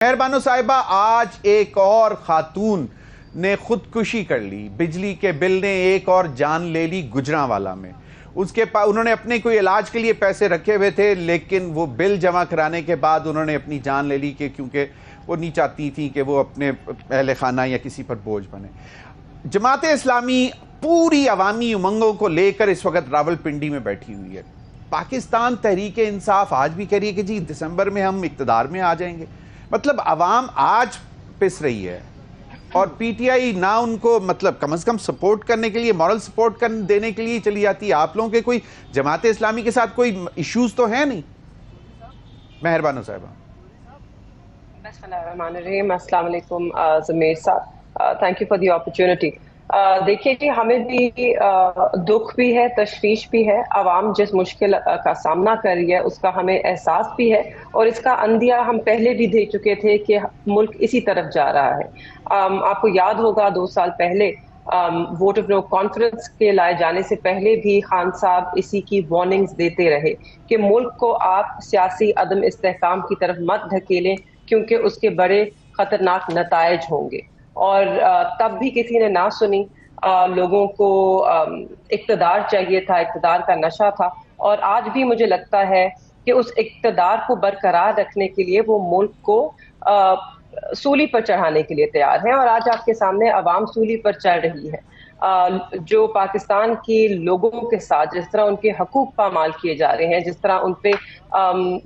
मेहरबानो साहिबा, आज एक और खातून ने खुदकुशी कर ली। बिजली के बिल ने एक और जान ले ली गुजरांवाला में। उन्होंने अपने कोई इलाज के लिए पैसे रखे हुए थे, लेकिन वो बिल जमा कराने के बाद उन्होंने अपनी जान ले ली क्योंकि वो नहीं चाहती थी कि वो अपने अहले खाना या किसी पर बोझ बने। जमात इस्लामी पूरी अवामी उमंगों को लेकर इस वक्त रावलपिंडी में बैठी हुई है। पाकिस्तान तहरीक इंसाफ आज भी कह रही है कि जी दिसंबर में हम इक्तदार में आ जाएंगे। मतलब अवाम आज पिस रही है और पीटीआई ना उनको मतलब कम से कम सपोर्ट करने के लिए, मॉरल सपोर्ट देने के लिए चली जाती है। आप लोगों के कोई जमात इस्लामी के साथ कोई इश्यूज तो है नहीं? मेहरबानो साहिबा। बिस्मिल्लाहिर्रहमानिर्रहीम। अस्सलाम वालेकुम ज़मीर साहब, thank you for the opportunity. देखिए कि हमें भी दुख भी है, तशवीश भी है। आवाम जिस मुश्किल का सामना कर रही है उसका हमें एहसास भी है और इसका अंदिया हम पहले भी दे चुके थे कि मुल्क इसी तरफ जा रहा है। आपको याद होगा 2 साल पहले वोट ऑफ नो कॉन्फ्रेंस के लाए जाने से पहले भी खान साहब इसी की वार्निंग्स देते रहे कि मुल्क को आप सियासी अदम इस्तेहकाम की तरफ मत धकेलें क्योंकि उसके बड़े खतरनाक नतायज होंगे। और तब भी किसी ने ना सुनी। लोगों को इक्तदार चाहिए था, इक्तदार का नशा था और आज भी मुझे लगता है कि उस इक्तदार को बरकरार रखने के लिए वो मुल्क को सूली पर चढ़ाने के लिए तैयार है। और आज आपके सामने अवाम सूली पर चढ़ रही है। जो पाकिस्तान के लोगों के साथ जिस तरह उनके हकूक पामाल किए जा रहे हैं, जिस तरह उन पे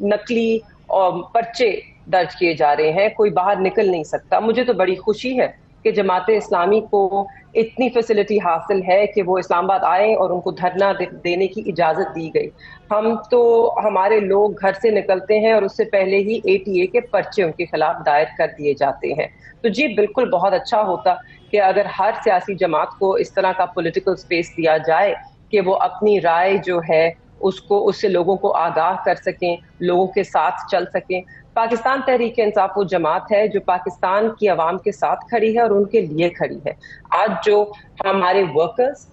नकली पर्चे दर्ज किए जा रहे हैं, कोई बाहर निकल नहीं सकता। मुझे तो बड़ी खुशी है कि जमाते इस्लामी को इतनी फैसिलिटी हासिल है कि वो इस्लामाबाद आए और उनको धरना देने की इजाज़त दी गई। हम तो हमारे लोग घर से निकलते हैं और उससे पहले ही एटीए के पर्चे उनके खिलाफ दायर कर दिए जाते हैं। तो जी बिल्कुल बहुत अच्छा होता कि अगर हर सियासी जमात को इस तरह का पॉलिटिकल स्पेस दिया जाए कि वो अपनी राय जो है उससे लोगों को आगाह कर सकें, लोगों के साथ चल सकें। पाकिस्तान तहरीक इंसाफ वो जमात है जो पाकिस्तान की आवाम के साथ खड़ी है और उनके लिए खड़ी है। आज जो हमारे वर्कर्स,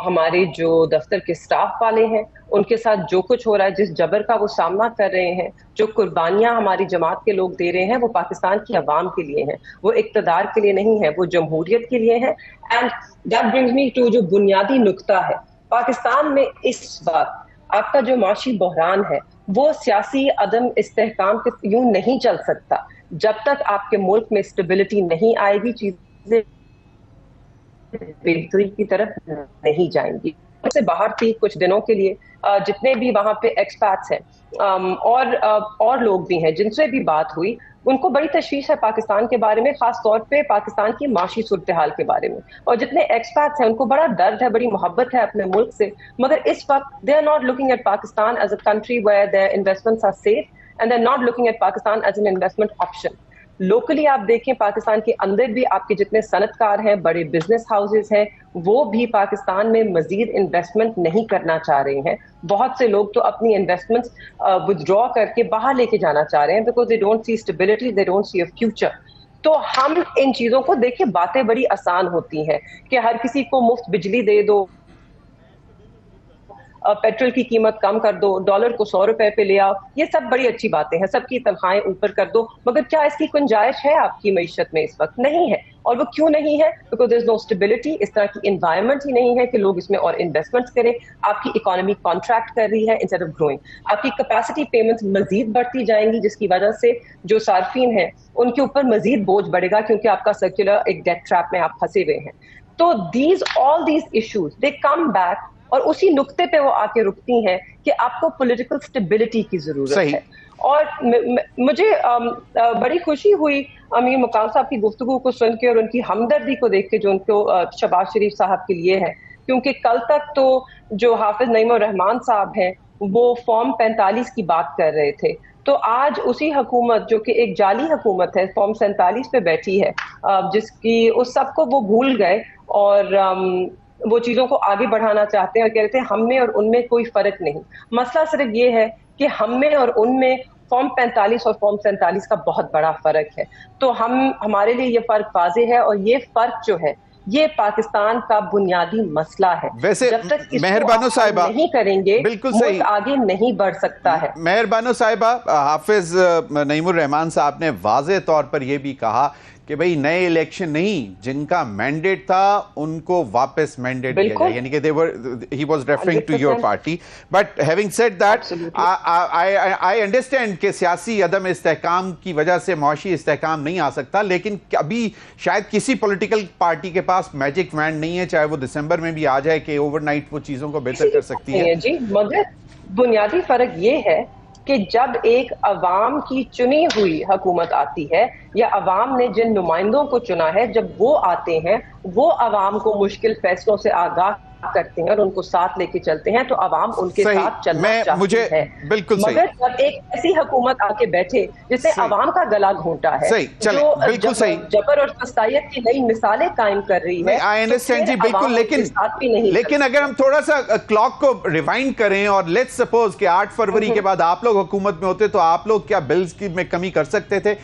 हमारे जो दफ्तर के स्टाफ वाले हैं, उनके साथ जो कुछ हो रहा है, जिस जबर का वो सामना कर रहे हैं, जो कुर्बानियां हमारी जमात के लोग दे रहे हैं, वो पाकिस्तान की आवाम के लिए है, वो इक्तदार के लिए नहीं है, वो जमहूरियत के लिए है। And that brings me to जो बुनियादी नुक्ता है पाकिस्तान में इस वक्त आपका जो माशी बहरान है वो सियासी अदम इस्तेहकाम के यूं नहीं चल सकता। जब तक आपके मुल्क में स्टेबिलिटी नहीं आएगी, चीजें बेहतरी की तरफ नहीं जाएंगी। से बाहर थी कुछ दिनों के लिए, जितने भी वहां पे एक्सपैट्स हैं और लोग भी हैं जिनसे भी बात हुई, उनको बड़ी तशवीश है पाकिस्तान के बारे में, खास तौर पे पाकिस्तान की माशी सूरत हाल के बारे में। और जितने एक्सपैट्स हैं उनको बड़ा दर्द है, बड़ी मोहब्बत है अपने मुल्क से, मगर इस वक्त they are not looking at Pakistan as a country where their investments are safe and they are not looking at Pakistan as an investment option. Locally आप देखें पाकिस्तान के अंदर भी आपके जितने सनतकार हैं, बड़े बिजनेस हाउसेस हैं, वो भी पाकिस्तान में मजीद इन्वेस्टमेंट नहीं करना चाह रहे हैं। बहुत से लोग तो अपनी इन्वेस्टमेंट्स विथड्रॉ करके बाहर लेके जाना चाह रहे हैं because they don't see stability, they don't see a future. तो हम इन चीजों को देखिए, बातें बड़ी आसान होती हैं कि हर किसी को मुफ्त बिजली दे दो, पेट्रोल की कीमत कम कर दो, डॉलर को 100 रुपए पे ले आओ, ये सब बड़ी अच्छी बातें हैं, सबकी तनख्वाहें ऊपर कर दो, मगर क्या इसकी गुंजाइश है आपकी मईशत में? इस वक्त नहीं है। और वो क्यों नहीं है? Because there is no stability. इस तरह की एनवायरनमेंट ही नहीं है कि लोग इसमें और इन्वेस्टमेंट्स करें। आपकी इकोनॉमी कॉन्ट्रैक्ट कर रही है इंस्टेड ऑफ ग्रोइंग। आपकी कैपेसिटी पेमेंट्स मजीद बढ़ती जाएंगी जिसकी वजह से जो सार्फिन है उनके ऊपर मजीद बोझ बढ़ेगा क्योंकि आपका सर्कुलर एक डेट ट्रैप में आप फंसे हुए हैं। तो all these issues they come back और उसी नुक्ते पे वो आके रुकती हैं कि आपको पॉलिटिकल स्टेबिलिटी की जरूरत है। और मुझे बड़ी खुशी हुई अमीर मुकाम साहब की गुफ्तगू को सुन के और उनकी हमदर्दी को देख के जो उनको शहबाज शरीफ साहब के लिए है, क्योंकि कल तक तो जो हाफिज नईम उर रहमान साहब हैं वो फॉर्म 45 की बात कर रहे थे, तो आज उसी हुकूमत जो कि एक जाली हुकूमत है फॉर्म 47 पे बैठी है, जिसकी उस सबको वो भूल गए और वो चीजों को आगे बढ़ाना चाहते हैं और कह रहे थे हम में और उनमें कोई फर्क नहीं। मसला सिर्फ ये है कि हम में और उनमें फॉर्म 45 और फॉर्म 47 का बहुत बड़ा फर्क है। तो हमारे लिए ये फर्क वाज़ेह है और ये फर्क जो है یہ پاکستان کا بنیادی مسئلہ ہے. ویسے جب تک اس مہر کو بانو آپ صاحبہ نہیں کریں گے بالکل صحیح ملک آگے نہیں بڑھ سکتا ہے. مہر بانو صاحبہ، حافظ نعیم الرحمان صاحب نے واضح طور پر یہ بھی کہا کہ بھئی نئے الیکشن نہیں، جن کا مینڈیٹ تھا ان کو واپس مینڈیٹ دیا جائے، یعنی کہ he was referring to your party. But having said that, I understand کہ سیاسی عدم استحکام کی وجہ سے معاشی استحکام نہیں آ سکتا، لیکن ابھی شاید کسی پولیٹیکل پارٹی کے پاس میجک وینڈ نہیں ہے، چاہے وہ دسمبر میں بھی آ جائے کہ اوور نائٹ وہ چیزوں کو بہتر کر سکتی ہے. جی مگر بنیادی فرق یہ ہے کہ جب ایک عوام کی چنی ہوئی حکومت آتی ہے یا عوام نے جن نمائندوں کو چنا ہے، جب وہ آتے ہیں وہ عوام کو مشکل فیصلوں سے آگاہ کرتے ہیں اور ان کو ساتھ لے کے چلتے ہیں، تو عوام ان کے ساتھ چلنا چاہتی ہے. بالکل صحیح. مگر جب ایک ایسی حکومت آ کے بیٹھے جس نے عوام کا گلا گھونٹا ہے، جو جبر اور سستائیت کی نئی مثالیں قائم کر رہی ہے، جی بالکل. لیکن اگر ہم تھوڑا سا کلاک کو ریوائنڈ کریں اور لیٹس سپوز کہ 8 فروری کے بعد آپ لوگ حکومت میں ہوتے تو آپ لوگ کیا بلز میں کمی کر سکتے تھے؟